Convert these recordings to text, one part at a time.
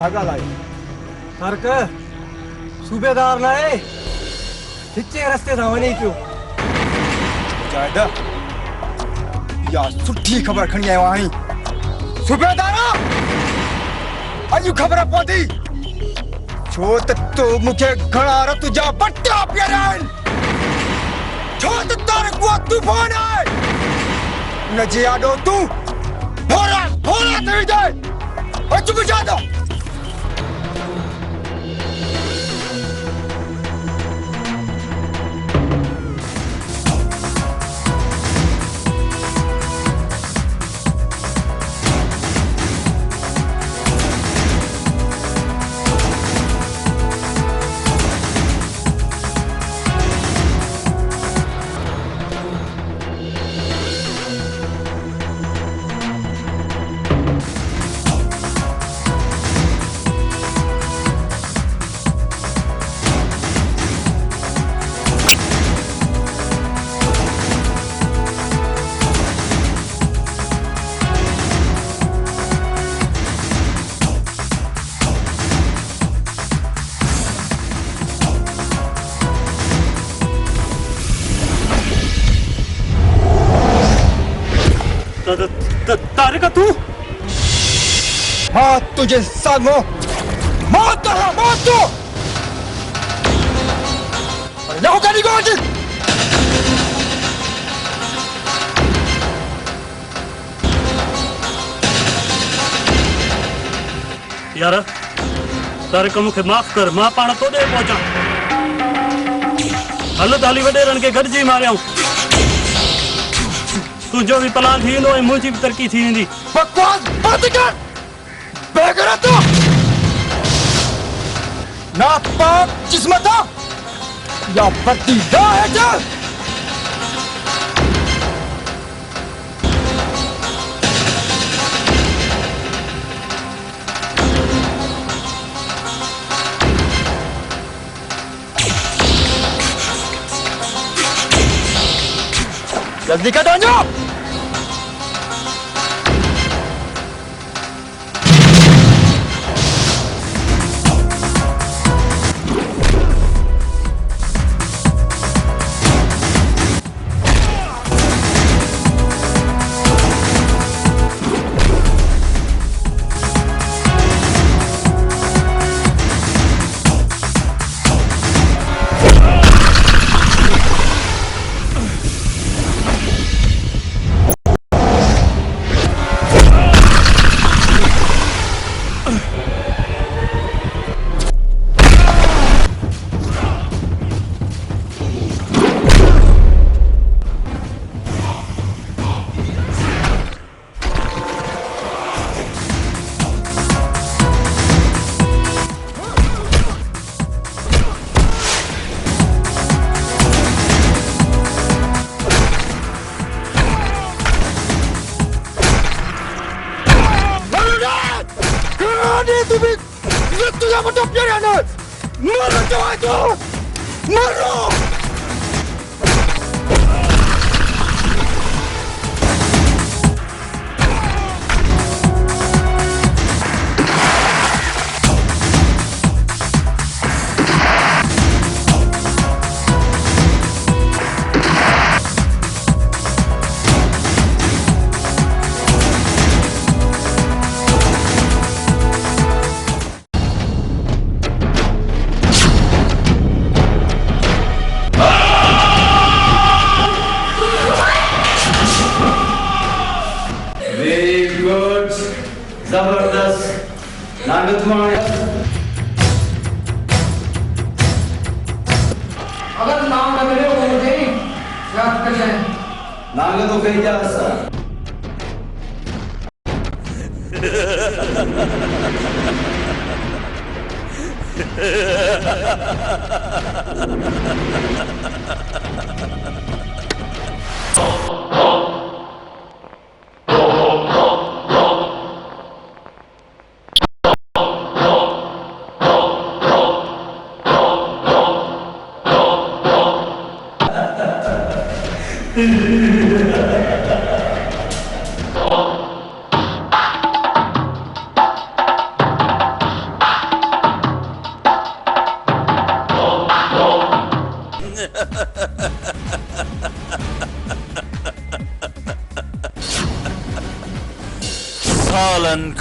सारक सूबेदार नाही हिचे रस्ते था वनी क्यों जायदा या सुठी खबर खणी आयो आहीं सूबेदार अॼु खबर पवंदी छो त तो मूंखे घणा रत जा बट्टा पियल आहिनि छो त तारक उहा तूफ़ान आहे उनजे आॾो तूं भोरा भोरा थी जाए अचु बुझा थो तारक तू हाँ तुझे सामो मौत है मौत तो अरे ना होगा नहीं कोई यार तारक मुझे माफ कर मां पाण तो दे पहुंचा हल ताली वडेरन के गॾिजी मारियां तुझो भी प्लान थी वेंदो ऐं मुंहिंजी भी तरक्की थी वेंदी बकवास बंद कर बेगैरत नापाक जिस्म था या पतीदा है जा जल्दी कर दो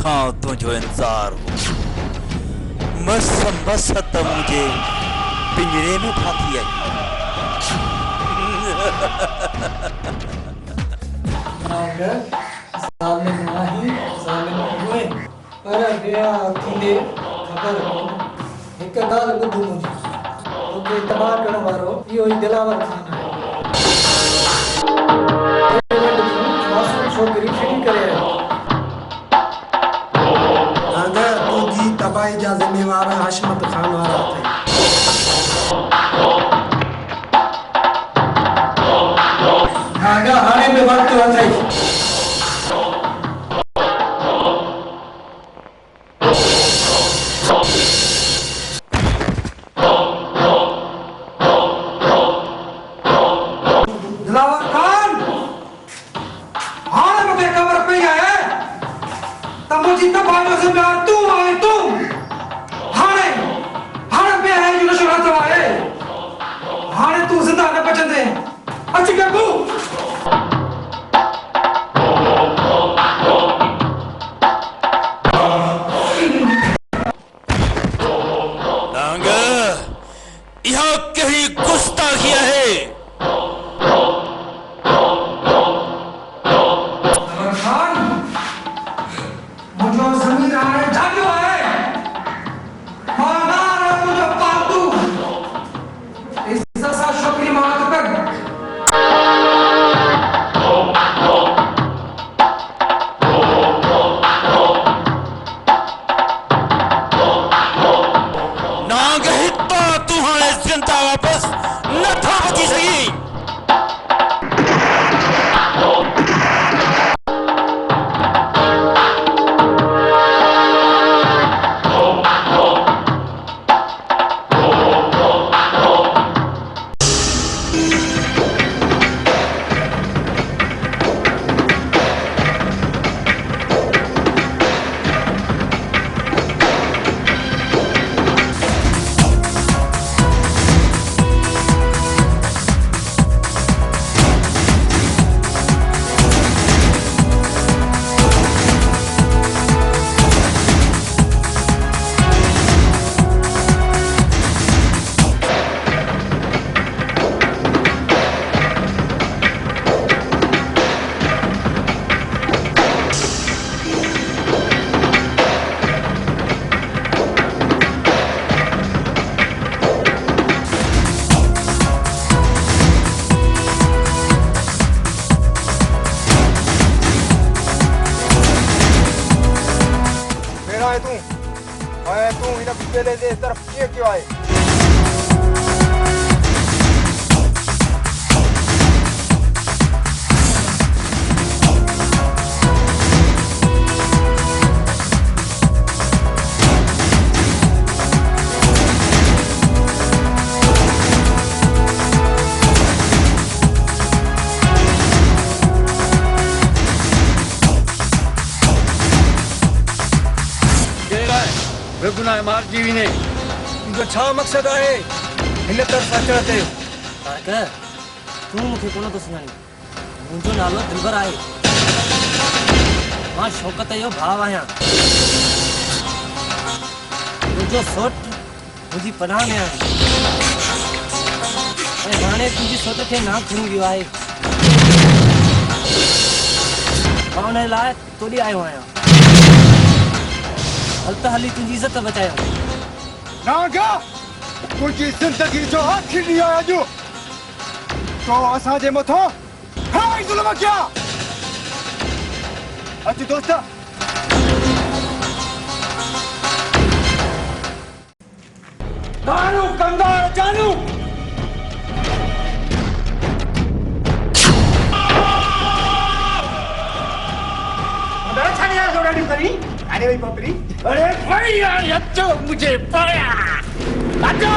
खां तुझो इंतजार हो मस मस त मुझे पिंजरे में फाती आई सामने नाही सामने हुए पर गया थींदे खबर हिक ॻाल्हि ॿुध मुंहिंजी तोखे तबाह करण वारो इहो ई दिलावर खान आहे मासूम छोकिरी फिटी करे अगर तुंहिंजी तबाही जा ज़िम्मेवार हाशमत खान वारा अथई हाणे बि वक़्तु अथई बेगुनाह मार जीवी ने तुंहिंजो छा मक़सदु आहे हिन तरफ़ अचण ते तारक तूं मूंखे कोन थो सुञाणी मुंहिंजो नालो दिलबर आहे मां शौकत जो भाउ आहियां मुंहिंजो सोट मुंहिंजी पनाह में आहे ऐं हाणे तुंहिंजी सोट खे नाम खणी वियो आहे मां उन लाइ तोॾे आयो आहियां हल त हली तुंहिंजी इज़त बचायो नागा तुंहिंजी ज़िंदगी जो आख़िरी ॾींहुं आहे अॼु तो असांजे मथां घणा ज़ुल्म कया अचु दोस्त जानू कंदार जानू अरे भाई पपरी अरे भैया ये तो मुझे पाया हटो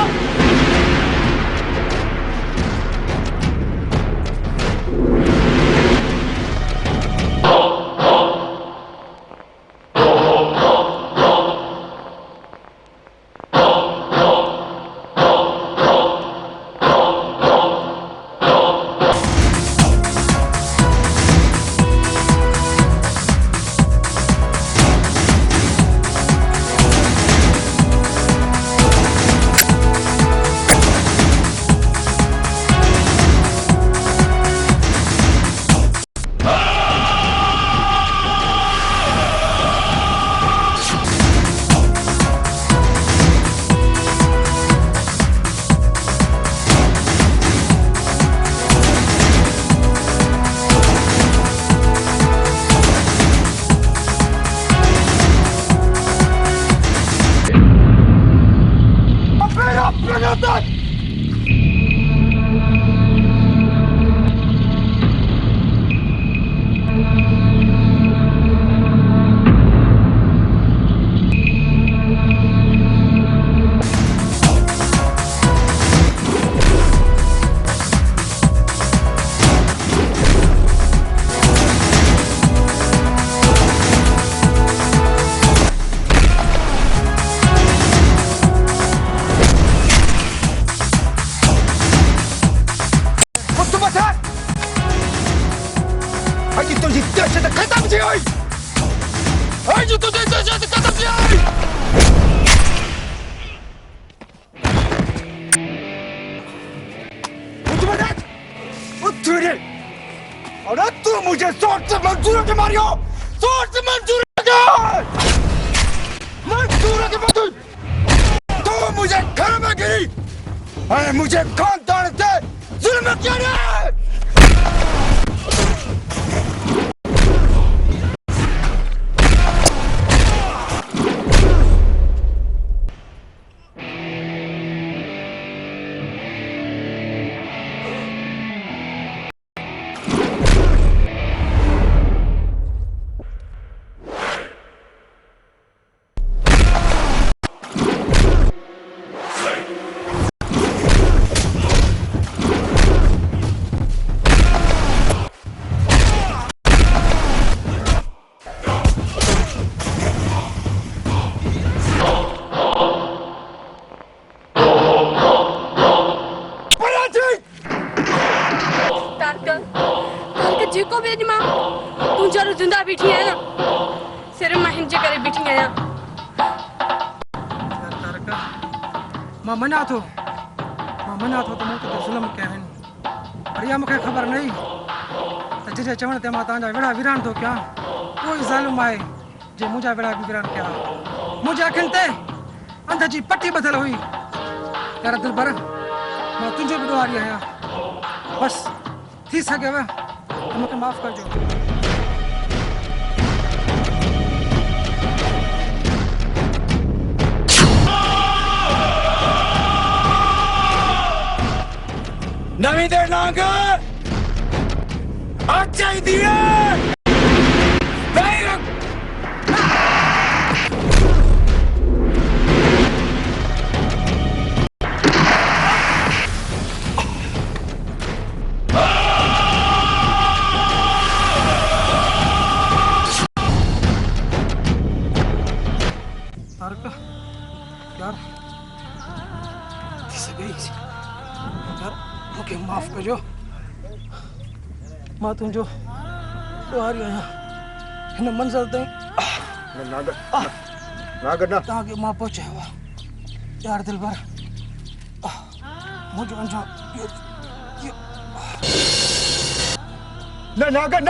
मुझे खानदान से जुल्म किया है। मना थो तो मूंखे ज़ुल्म कया आहिनि पर इहा मूंखे ख़बर नहीं त जिथे चवण ते मां तव्हांजा विड़ा विरान थो कयां उहो ई ज़ालिम आहे जे मुंहिंजा विड़ा बि विरान कया मुंहिंजे अखियुनि ते अंध जी पटी ॿधल हुई यार दिलबर मां तुंहिंजो बि ॾुआरी आहियां बसि थी सघेव त मूंखे माफ़ कजो नवी देर नांग अच्छा ही दिए माफ कजो मां तुंहिंजो ॾुआरी आहियां हिन मंज़िल ताईं तव्हांखे मां पहुचायो आहे यार दिलबर मुंहिंजो अंजाम न नागर न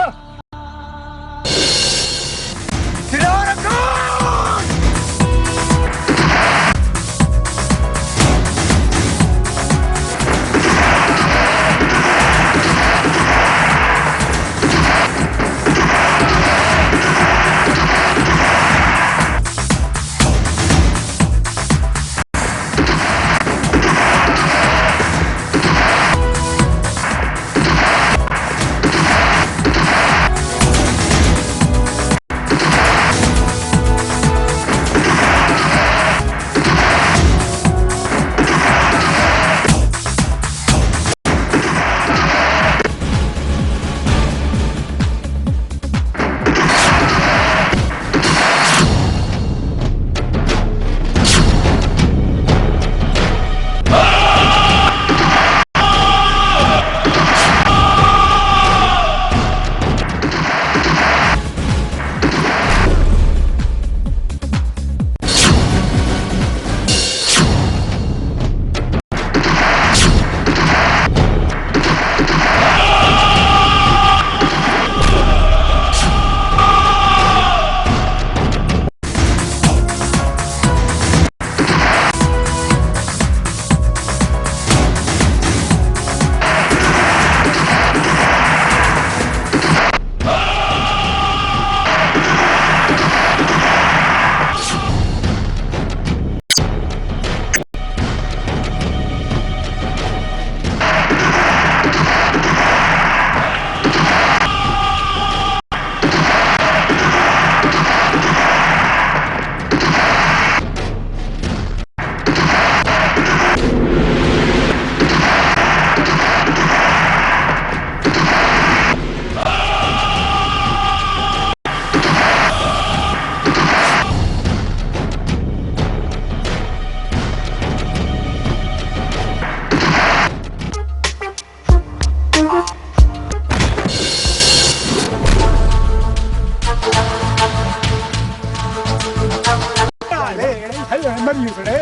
मरी रे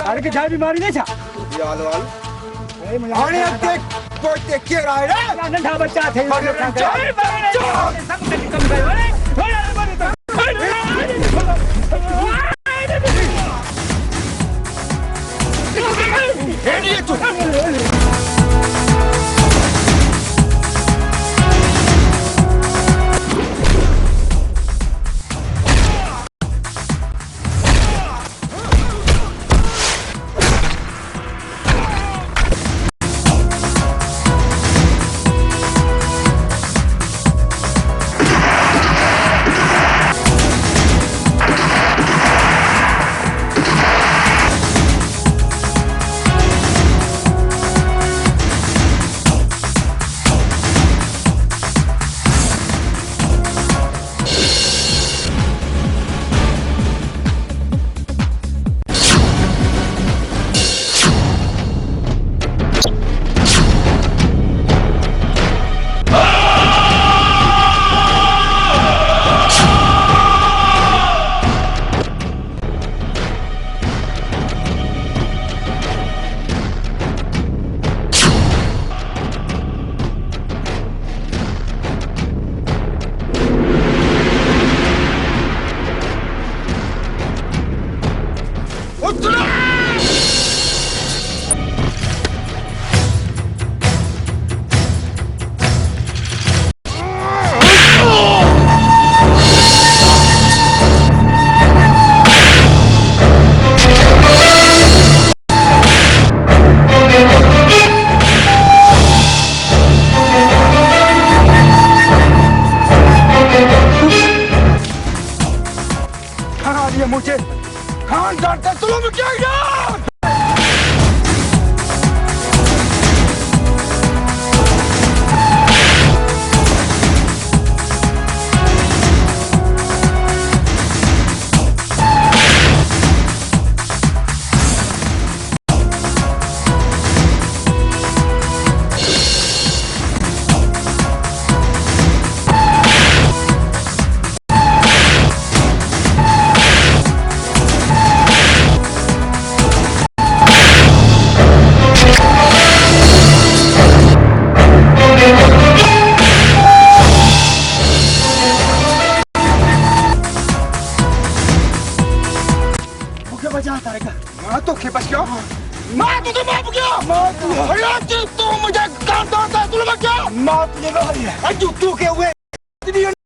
अरे के जा बीमारी नहीं छा यार वाल अरे देख पोते के रहा है नंढा बच्चा थे सब कम गए अरे मुझे खान जानते तुम क्या यार माँ तो खेपस क्यों? माँ तू तो माफ क्यों? माँ तू अरे तू मुझे काम करता है तू लोग क्या? माँ तुझे कहा है? तू के हुए